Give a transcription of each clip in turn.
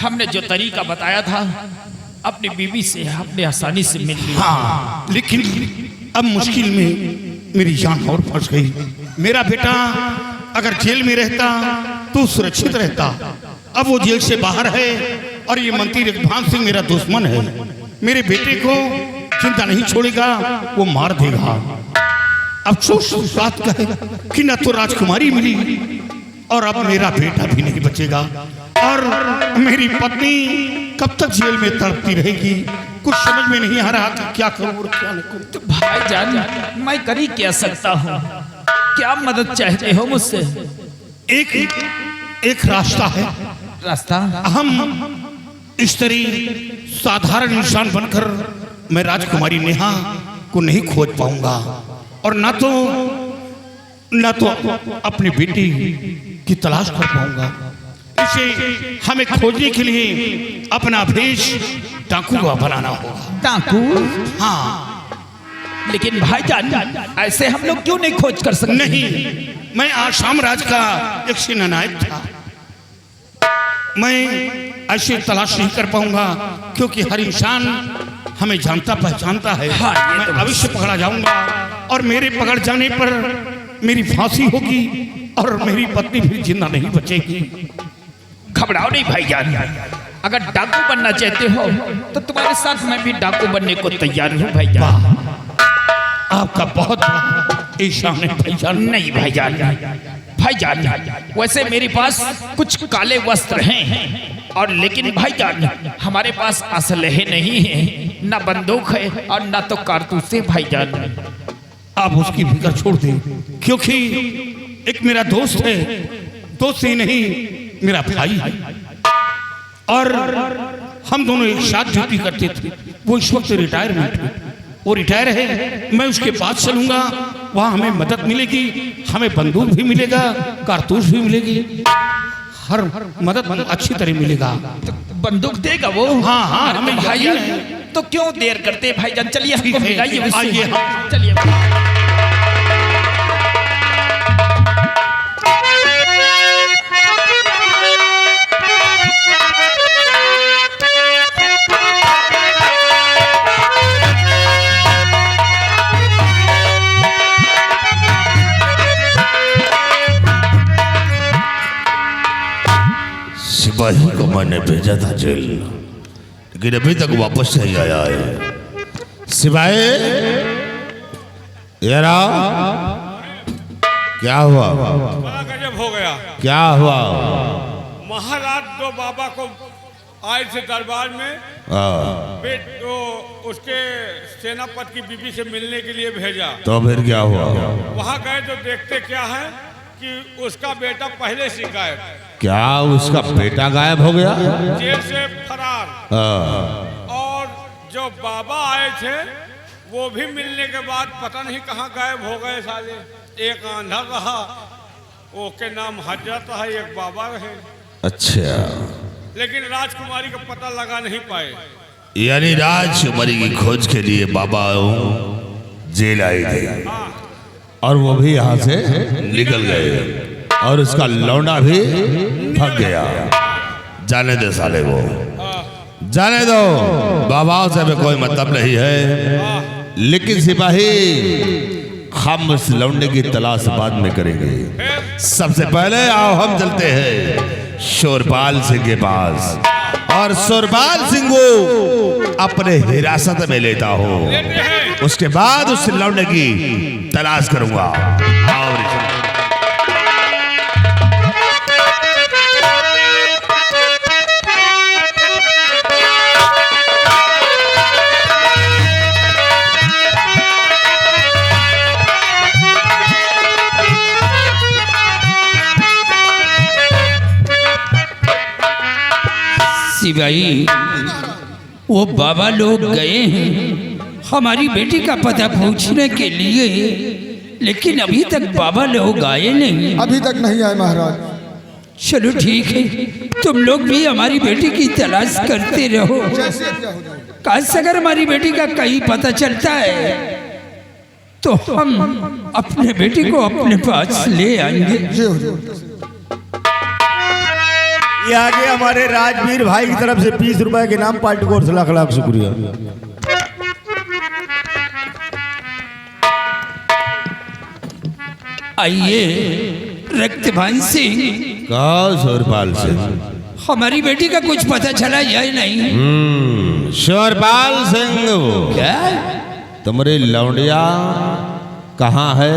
हमने जो तरीका बताया था अपनी बीवी से आपने आसानी से मिल लिया। हाँ, लेकिन अब मुश्किल में मेरी जान और फंस गई। मेरा बेटा अगर जेल में रहता तो सुरक्षित रहता। अब वो जेल से बाहर है और ये मंत्री रघुभान सिंह मेरा दुश्मन है। मेरे बेटे को चिंता नहीं छोड़ेगा, वो मार देगा। अफसोस इस बात का है कि न तो राजकुमारी मिली और अब मेरा बेटा भी नहीं बचेगा और मेरी पत्नी कब तक जेल में तड़पती रहेगी। कुछ समझ में नहीं आ रहा कि क्या करूं और क्या नहीं करूं। तो भाईजान मैं कर ही क्या सकता हूँ? क्या मदद चाहते हो मुझसे? एक रास्ता है। रास्ता? हम स्त्री साधारण इंसान बनकर मैं राजकुमारी नेहा को नहीं खोज पाऊंगा और ना तो अपनी बेटी की तलाश कर पाऊंगा। इसे हमें खोजने के लिए अपना भेष डाकू का बनाना होगा। डाकू? हाँ, लेकिन भाईजान ऐसे हम लोग क्यों नहीं खोज कर सकते? नहीं, मैं आसाम राज का एक सेनानायक था। मैं ऐसे तलाश नहीं कर पाऊंगा क्योंकि हर इंसान हमें जानता पहचानता है। हाँ, मैं अवश्य पकड़ा जाऊंगा और मेरे पकड़ जाने पर मेरी फांसी होगी और मेरी पत्नी भी जिंदा नहीं बचेगी। घबराओ नहीं भाईजान, अगर डाकू बनना चाहते हो तो तुम्हारे साथ मैं भी डाकू बनने को तैयार हूँ भाईजान। आपका बहुत एहसान है भाईजान। नहीं भाईजान, भाईजान वैसे मेरे पास कुछ काले वस्त्र हैं और लेकिन भाईजान हमारे पास असलहे नहीं है, ना बंदूक है और ना तो कारतूस है भाईजान। आप उसकी फिक्र छोड़ दें क्योंकि एक मेरा दोस्त है, दोस्त ही नहीं मेरा भाई है और हम दोनों एक साथ ड्यूटी करते थे। वो इस वक्त रिटायरमेंट है, वो रिटायर है। मैं उसके पास चलूंगा, वहाँ हमें मदद मिलेगी, हमें बंदूक भी मिलेगा, कारतूस भी मिलेगी, हर मदद अच्छी तरह मिलेगा। तो बंदूक देगा वो? हाँ हाँ, हमें भाईजान तो क्यों देर करते भाईजान, चलिए हमको मिलाइए उससे। आइए। चलिए सिपाही को मैंने भेजा था जेल, लेकिन अभी तक वापस नहीं आया है। सिपाही यार क्या हुआ? बड़ा गजब हो गया। क्या हुआ? महाराज दो बाबा को आए थे दरबार में, तो उसके सेनापति की बीबी से मिलने के लिए भेजा। तो फिर क्या हुआ? वहाँ गए तो देखते क्या है कि उसका बेटा पहले से गायब। क्या उसका बेटा गायब हो गया? जेल से फरार। और जो बाबा आए थे वो भी मिलने के बाद पता नहीं कहाँ गायब हो गए साले। एक आंधा रहा, वो के नाम हजरत है, एक बाबा रहे। अच्छा, लेकिन राजकुमारी का पता लगा नहीं पाए। यानी राजकुमारी की खोज के लिए बाबा जेल आए थे और वो भी यहाँ से निकल गए और उसका लौंडा भी भाग गया। जाने दे साले वो, जाने दो, बाबा से हमें कोई मतलब नहीं है। लेकिन सिपाही हम उस लौंडे की तलाश बाद में करेंगे। सबसे पहले आओ हम चलते हैं शोरपाल सिंह के पास और शोरपाल सिंह को अपने हिरासत में लेता हूँ। उसके बाद उस लौंडे की तलाश करूंगा। भाई वो बाबा लोग गए हैं हमारी बेटी का पता पूछने के लिए, लेकिन अभी तक बाबा लोग आए नहीं। अभी तक नहीं आए महाराज। चलो ठीक है, तुम लोग भी हमारी बेटी की तलाश करते रहो। काश अगर हमारी बेटी का कहीं पता चलता है तो हम अपने बेटी को अपने पास ले आएंगे। ये आगे हमारे राजवीर भाई की तरफ से 20 रुपए के नाम पार्टी कोर्स लाख लाख शुक्रिया। आइए रक्तभान सिंह, कहा शोरपाल सिंह? हमारी बेटी का कुछ पता चला या नहीं? शोरपाल सिंह, क्या तुम्हारी लौंडिया कहाँ है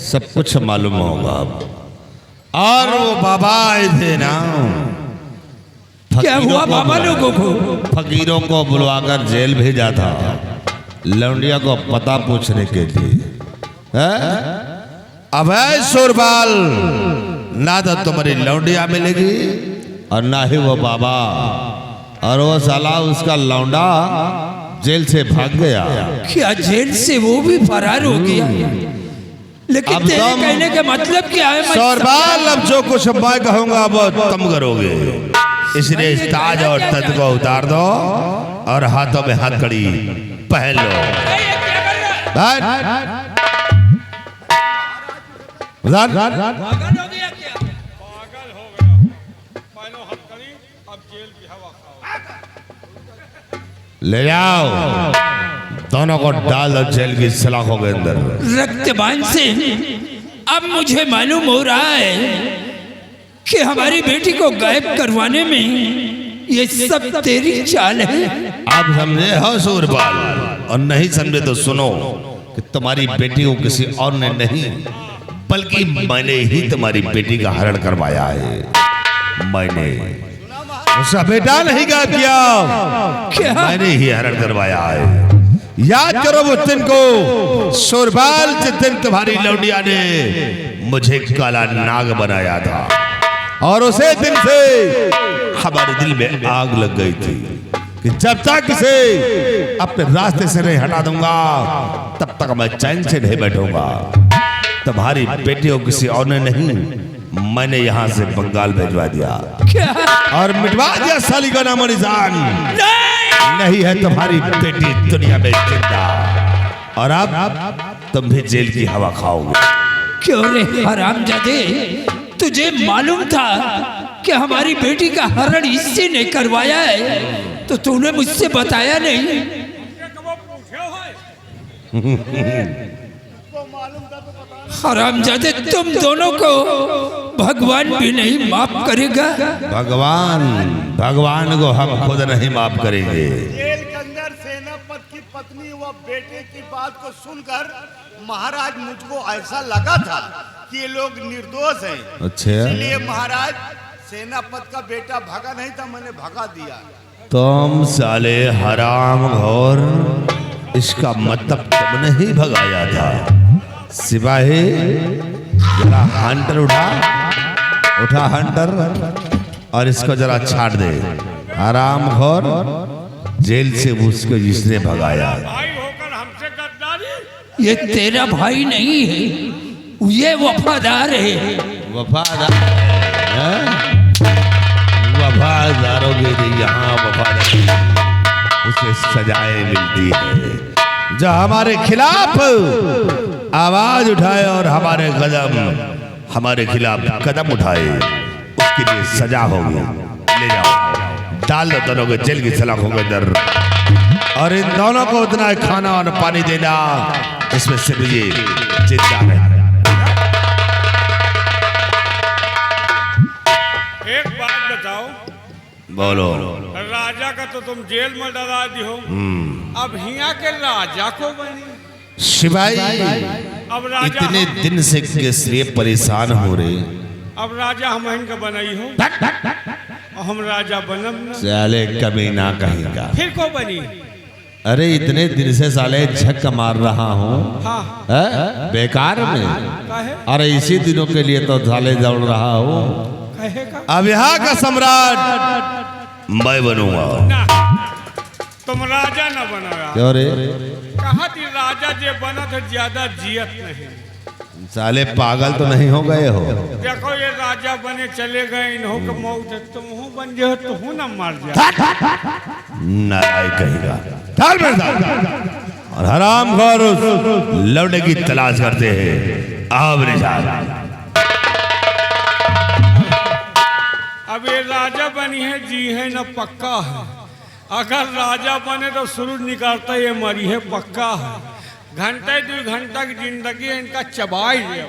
सब कुछ मालूम होगा अब। और वो बाबा आए थे ना, क्या हुआ बाबा लोगों को? फकीरों को बुलवाकर जेल भेजा था लौंडिया को पता पूछने के लिए। अब है शोरबाल, ना तो तुम्हारी लौंडिया मिलेगी और ना ही वो बाबा। और वो साला उसका लौंडा जेल से भाग गया। क्या जेल से वो भी फरार हो गया? लेकिन अब तेरे तुम- कहने का मतलब क्या है? शोरबाल, अब जो कुछ मैं कहूंगा वो तुम करोगे, इसलिए इस ताज और तज को उतार दो और हाथों में हथकड़ी पहन लो। बैठ। उधर। पागल हो गया, पहलो हथकड़ी, अब जेल की हवा खाओ। ले जाओ, दोनों को डाल दो जेल की सलाखों के अंदर। रक्तबान सिंह, अब मुझे मालूम हो रहा है कि हमारी बेटी को गायब करवाने में ये सब तेरी चाल है। आप समझे हो शोरबाल? और नहीं समझे तो सुनो कि तुम्हारी बेटी को किसी और ने नहीं, बल्कि मैंने ही तुम्हारी बेटी का हरण करवाया है। मैंने उसका बेटा नहीं गायब किया, क्या? मैंने ही हरण करवाया है। याद करो वो दिन को शोरबाल, जिस दिन तुम्हारी लौंडिया ने मुझे काला नाग बनाया था, और उसे दिन से हमारे दिल में आग लग गई थी कि जब तक इसे अपने रास्ते से नहीं हटा दूंगा तब तक मैं चैन से नहीं बैठूंगा। तुम्हारी बेटी को किसी और ने नहीं, मैंने यहाँ से बंगाल भिजवा दिया क्या? और मिटवा दिया साली का नामो निशान। नहीं है तुम्हारी बेटी दुनिया में जिंदा, और अब तुम भी जेल की हवा खाओगे। क्यों रे हरामजादे, तुझे मालूम था कि हमारी बेटी का हरण इससे ने करवाया है, तो तूने मुझसे बताया नहीं? वो पूछे हो हरामजादे, तुम दोनों को भगवान भी नहीं माफ करेगा। भगवान को हम खुद नहीं माफ करेंगे। जेल के अंदर सेनापति की पत्नी व बेटे की बात को सुनकर महाराज मुझको ऐसा लगा था कि ये लोग निर्दोष हैं। अच्छा, इसलिए महाराज सेनापति का बेटा भागा नहीं था, मैंने भगा दिया। तुम साले हराम घोर, इसका मतलब तुमने ही भगाया था। सिपाही, जरा हंटर उठा हंटर, और इसको जरा छाट दे। हराम घोर, जेल से उसको जिसने भगाया। भाई होकर हमसे गद्दारी? ये तेरा भाई नहीं है, ये वफादार है। वफादार हैं? वफादारों के लिए यहाँ वफादारी उसे सजाएं मिलती है। जो हमारे खिलाफ आवाज उठाए और हमारे खिलाफ कदम उठाए, उसके लिए सजा होगी। ले जाओ, डाल दो दोनों को जेल की सलाखों के अंदर, और इन दोनों को उतना खाना और पानी देना इसमें सिर्फ ये जिंदा है। एक बात बताओ, बोलो। राजा का तो तुम जेल में डरा दी हो, अब हिया के राजा को बनी। शिवाई, अब राजा इतने दिन से किस लिए परेशान हो रहे? अब राजा हम इनका बनाई हो, और हम राजा बनम ना। साले कभी ना कहेगा। फिर को बनी? अरे इतने दिन से साले झक मार रहा हूँ, हाँ, बेकार में। काहे? अरे इसी दिनों के लिए तो साले दौड़ रहा हूँ। कहेगा अब यहाँ का सम्राट मैं बनूंगा। ना, तुम राजा न बनाया। क्यों रे? कहा थी राजा जे बना था ज्यादा जियत नहीं। साले पागल तो नहीं हो गए हो? देखो ये राजा बने चले गए, इन्हों को मौत है, तुम हूँ बन जाओ तो हूँ ना मर जाओ। नाराय कहेगा। डाल मेरे साथ। और हराम खोर लौटे की तलाश करते हैं। आओ मेरे साथ। अब ये राजा बनी है जी है न पक्का है। अगर राजा बने तो सूरज निकालता ये मरी है पक्का है। घंटे 2 घंटा की जिंदगी इनका चबाई है।